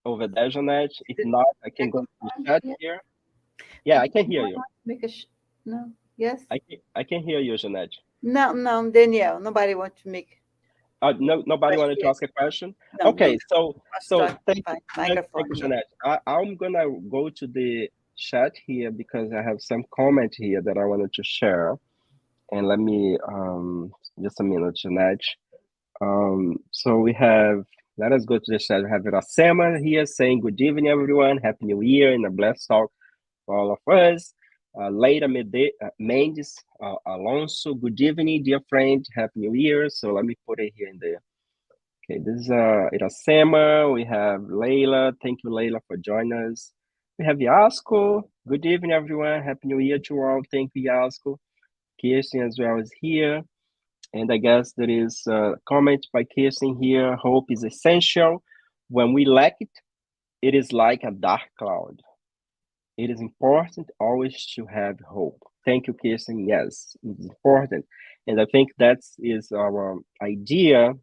over there, Jeanette? If not, I can go to the chat Yeah. here. Yeah, I can hear Anyone you. want to make no? Yes? I can hear you, Jeanette. No, no, Danielle. Nobody wants to make No, nobody wanted to question. ask a question. No, Okay, nobody so wants to so talk. thank you, Fine. thank Microphone you, here. Jeanette. I'm gonna go to the chat here because I have some comment here that I wanted to share. And let me just a minute, Jeanette. So we have. Let us go to the chat. We have Iracema here saying good evening, everyone. Happy New Year and a blessed talk for all of us. Leila Mendes Alonso, good evening, dear friend. Happy New Year. So let me put it here in the. Okay, this is Iracema. We have Leila. Thank you, Leila, for joining us. We have Yasko. Good evening, everyone. Happy New Year to all. Thank you, Yasko. Kirsten as well is here. And I guess there is a comment by Kirsten here. Hope is essential. When we lack it, it is like a dark cloud. It is important always to have hope. Thank you, Kirsten. Yes, it's important. And I think that is our idea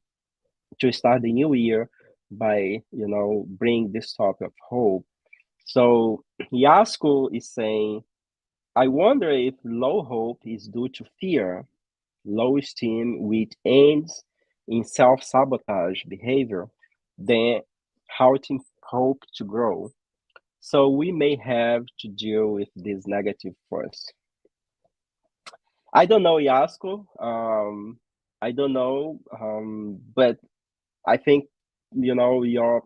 to start the new year by, bring this topic of hope. So Yasko is saying, I wonder if low hope is due to fear, low esteem, which ends in self-sabotage behavior, then halting hope to grow. So we may have to deal with this negative first. I don't know, Yasko. I don't know, but I think your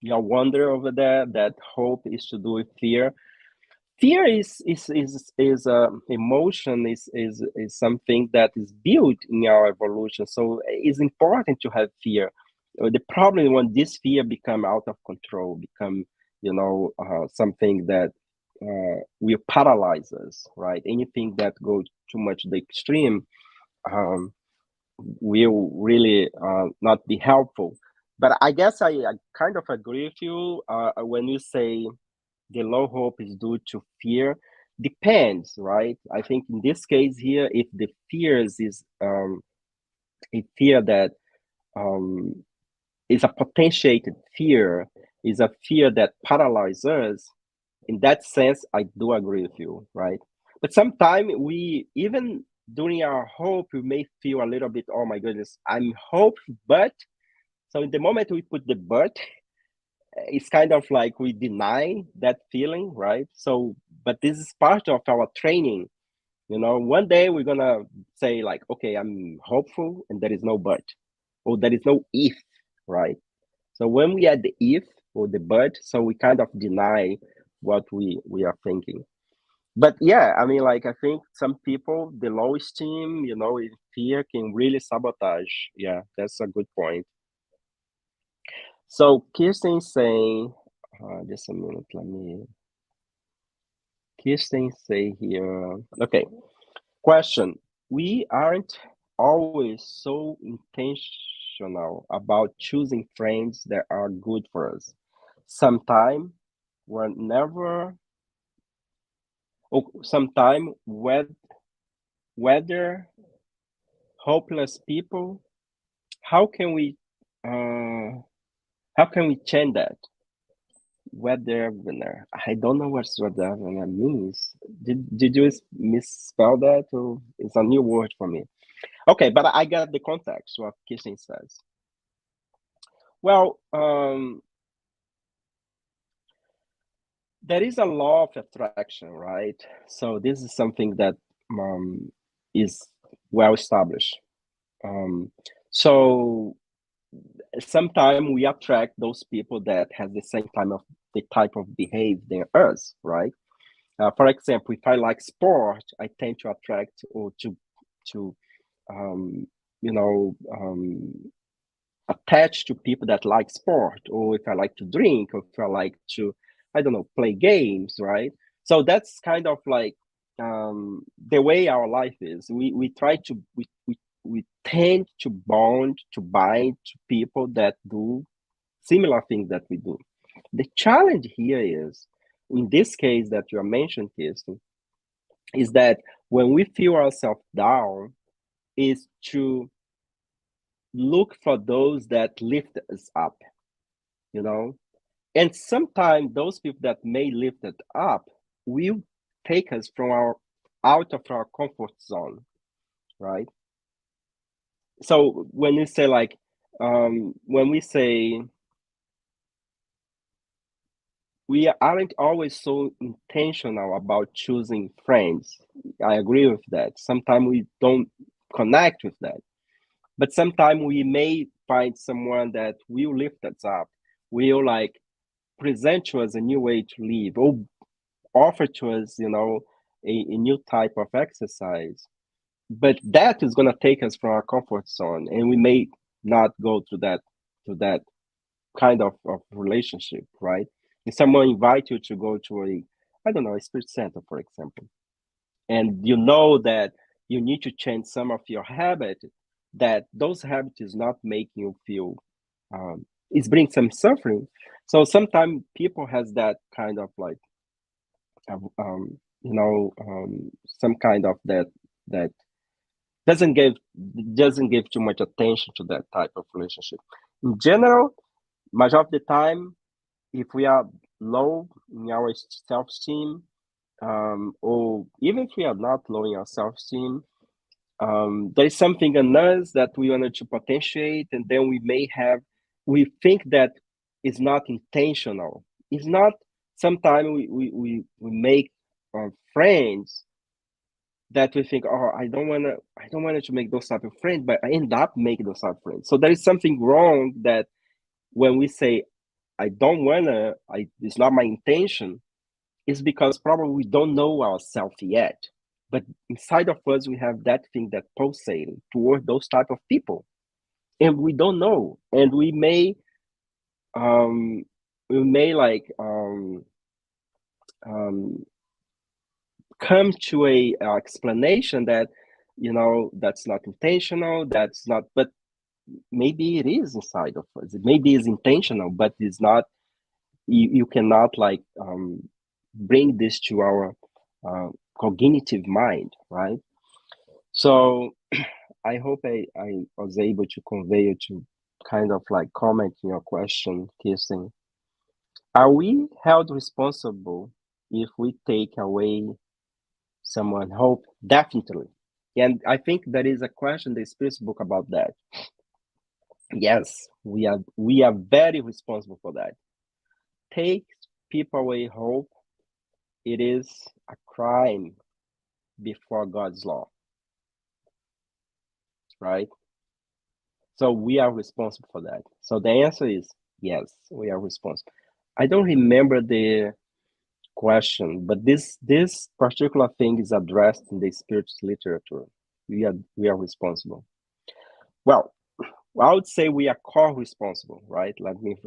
wonder over there that hope is to do with fear. Fear is a emotion is something that is built in our evolution. So it's important to have fear. The problem when this fear become out of control, become something that will paralyze us, right? Anything that goes too much the extreme um, will really not be helpful. But I guess I kind of agree with you when you say the low hope is due to fear. Depends, right? I think in this case here, if the fears is a fear that um, is a potentiated fear, is a fear that paralyzes us, in that sense, I do agree with you, right? But sometimes we, even during our hope, we may feel a little bit, oh my goodness, I'm hope, but so in the moment we put the but, it's kind of like we deny that feeling, right? So, but this is part of our training. One day we're gonna say like, okay, I'm hopeful, and there is no but, or there is no if, right? So when we add the if or the but, so we kind of deny what we are thinking. But yeah, I mean, like I think some people, the low esteem, in fear can really sabotage. Yeah, that's a good point. So Kirsten saying, just a minute, let me. Kirsten say here. Okay, question. We aren't always so intentional about choosing friends that are good for us. Sometime we're never, oh, sometime whether hopeless people, how can we, uh, how can we change that? Weather winner. I don't know what that winner means. Did you misspell that, or it's a new word for me? Okay, but I got the context. What Kirsten says. Well, there is a law of attraction, right? So this is something that is well established. Um, so sometimes we attract those people that has the same type of behavior than us, right? For example, if I like sport, I tend to attract or to um, you know attach to people that like sport, or if I like to drink, or if I like to, I don't know, play games, right? So that's kind of like the way our life is. We try to we tend to bind to people that do similar things that we do. The challenge here is, in this case that you are mentioning, Kirsten, is that when we feel ourselves down, is to look for those that lift us up, you know? And sometimes those people that may lift it up will take us from our out of our comfort zone, right? So when you say like, when we say we aren't always so intentional about choosing friends, I agree with that. Sometimes we don't connect with that, but sometimes we may find someone that will lift us up, will like present to us a new way to live, or offer to us, a new type of exercise. But that is going to take us from our comfort zone, and we may not go to that kind of relationship, right? If someone invite you to go to a, I don't know, a spirit center, for example, and you know that you need to change some of your habit, that those habits is not making you feel, it's bring some suffering. So sometimes people has that kind of like, some kind of that doesn't give doesn't give too much attention to that type of relationship. In general, much of the time, if we are low in our self-esteem, or even if we are not low in our self-esteem, there is something in us that we wanted to potentiate, and then we think that it's not intentional. It's not. Sometimes we make friends that we think, oh, I don't want to make those type of friends, but I end up making those type of friends. So there is something wrong that when we say it's not my intention, it's because probably we don't know ourselves yet. But inside of us, we have that thing that pulsating toward those type of people, and we don't know, and um, we may like um, come to a explanation that that's not intentional, that's not, but maybe it is inside of us. It maybe is intentional, but it's not. You cannot like bring this to our cognitive mind, right? So I hope I was able to convey you to kind of like comment in your question, Kirsten. Are we held responsible if we take away someone hope? Definitely. And I think there is a question in the Spiritist book about that. Yes, we are very responsible for that. Take people away hope, it is a crime before God's law, right? So we are responsible for that. So the answer is yes, we are responsible. I don't remember the question, but this particular thing is addressed in the Spiritist literature. We are responsible. Well, I would say we are co-responsible, right?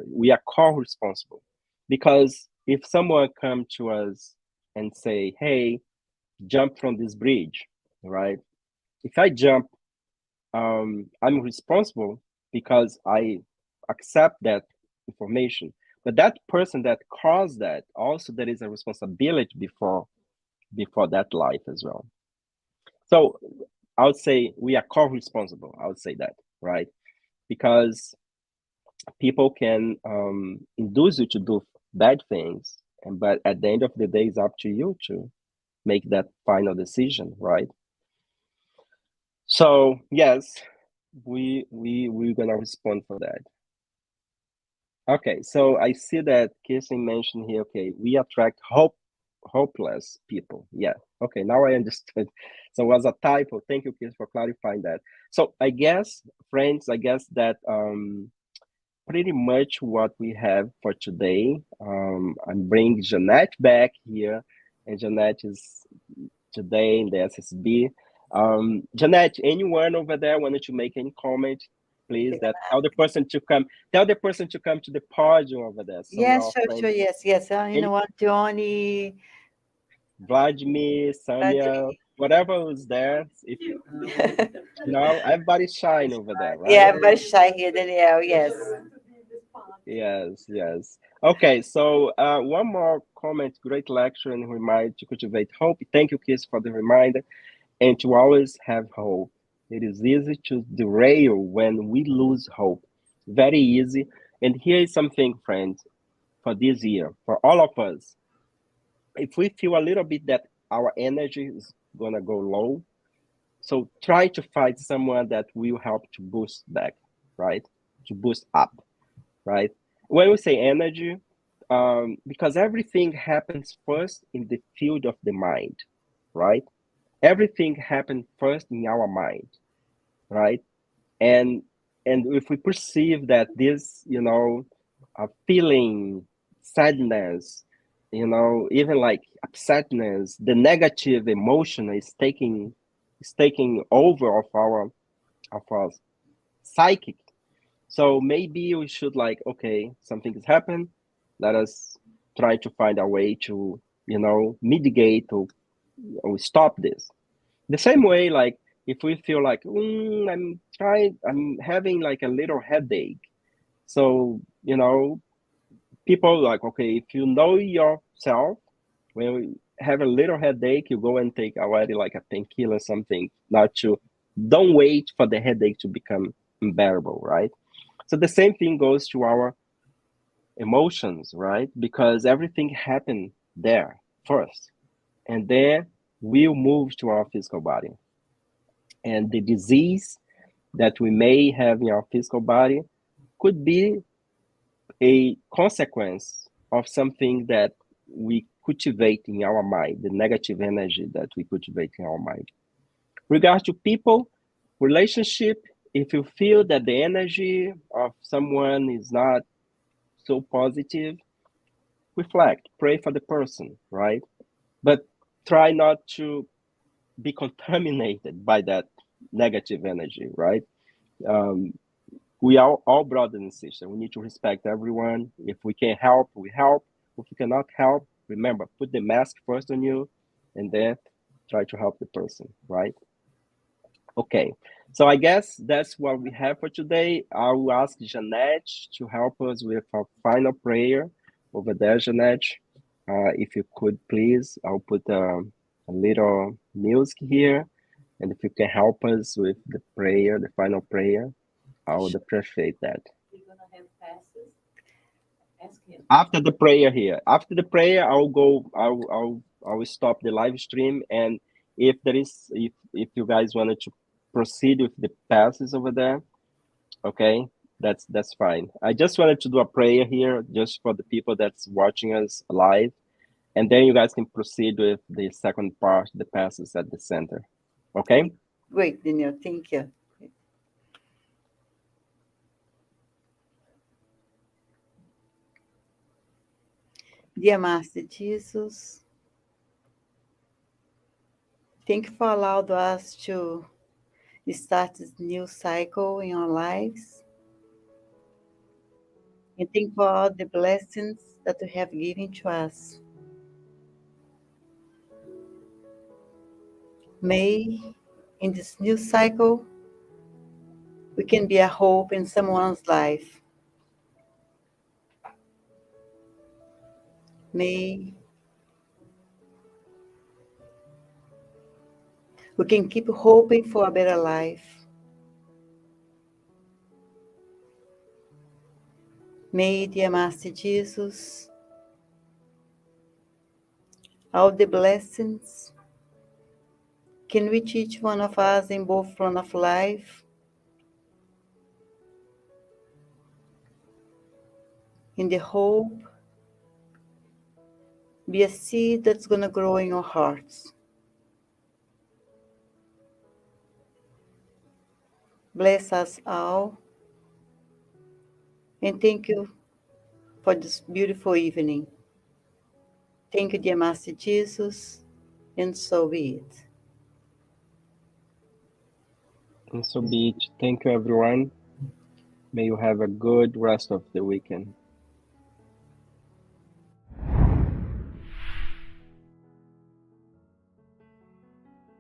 We are co-responsible, because if someone come to us and say, "Hey, jump from this bridge," right? If I jump, I'm responsible because I accept that information. But that person that caused that, also there is a responsibility before that life as well. So I would say we are co-responsible. I would say that, right? Because people can induce you to do bad things, but at the end of the day, it's up to you to make that final decision, right? So yes, we're gonna respond for that. Okay, so I see that Kirsten mentioned here. Okay, we attract hopeless people. Yeah. Okay, now I understood. So it was a typo. Thank you, Kirsten, for clarifying that. So I guess, friends, that pretty much what we have for today. I'm bringing Jeanette back here, and Jeanette is today in the SSB. Jeanette, anyone over there wanted to make any comment, please? That tell the person to come to the podium over there. So Yes, our sure, friend, sure, yes, yes. You know any what, Johnny, Vladimir, Sonia, Vladimir. whatever was there. If everybody's shine over there, Yeah, right? everybody's shy here, Danielle. Yes. Yes, yes. Okay, so one more comment. Great lecture and remind to cultivate hope. Thank you, Kiss, for the reminder, and to always have hope. It is easy to derail when we lose hope. Very easy. And here is something, friends. for this year, for all of us, if we feel a little bit that our energy is gonna go low, so try to find someone that will help to boost back, right? To boost up, right? When we say energy, because everything happens first in the field of the mind, right? Everything happens first in our mind, right? And if we perceive that this, feeling, sadness, even like upsetness, the negative emotion is taking over of our psychic. So maybe we should like, okay, something has happened. Let us try to find a way to, mitigate or stop this. The same way, like if we feel like I'm having like a little headache. So, people like, okay, if you know yourself, when you have a little headache, you go and take already like a painkiller, something, not to, don't wait for the headache to become unbearable, right? So the same thing goes to our emotions, right? Because everything happened there first, and then we'll move to our physical body. And the disease that we may have in our physical body could be a consequence of something that we cultivate in our mind, the negative energy that we cultivate in our mind. Regard to people, relationship, if you feel that the energy of someone is not so positive, reflect, pray for the person, right? But try not to be contaminated by that negative energy, right? Um, we are all brothers and sisters. We need to respect everyone. If we can help, we help. If we cannot help, remember, put the mask first on you and then try to help the person, right? Okay, so I guess that's what we have for today. I will ask Jeanette to help us with our final prayer over there, Jeanette. If you could please, I'll put a little music here. And if you can help us with the prayer, the final prayer, I would appreciate that. You're gonna have passes? Ask him. After the prayer here, after the prayer, I'll go. I will stop the live stream, and if you guys wanted to proceed with the passes over there, okay, that's fine. I just wanted to do a prayer here, just for the people that's watching us live, and then you guys can proceed with the second part, the passes at the center. Okay. Great, Daniel. Thank you. Dear Master Jesus, thank you for allowing us to start this new cycle in our lives. And thank you for all the blessings that you have given to us. May in this new cycle we can be a hope in someone's life. May we can keep hoping for a better life. May, dear Master Jesus, all the blessings can reach each one of us in both front of life, in the hope, be a seed that's going to grow in our hearts. Bless us all, and thank you for this beautiful evening. Thank you, dear Master Jesus, and so be it. And so be it. Thank you, everyone. May you have a good rest of the weekend.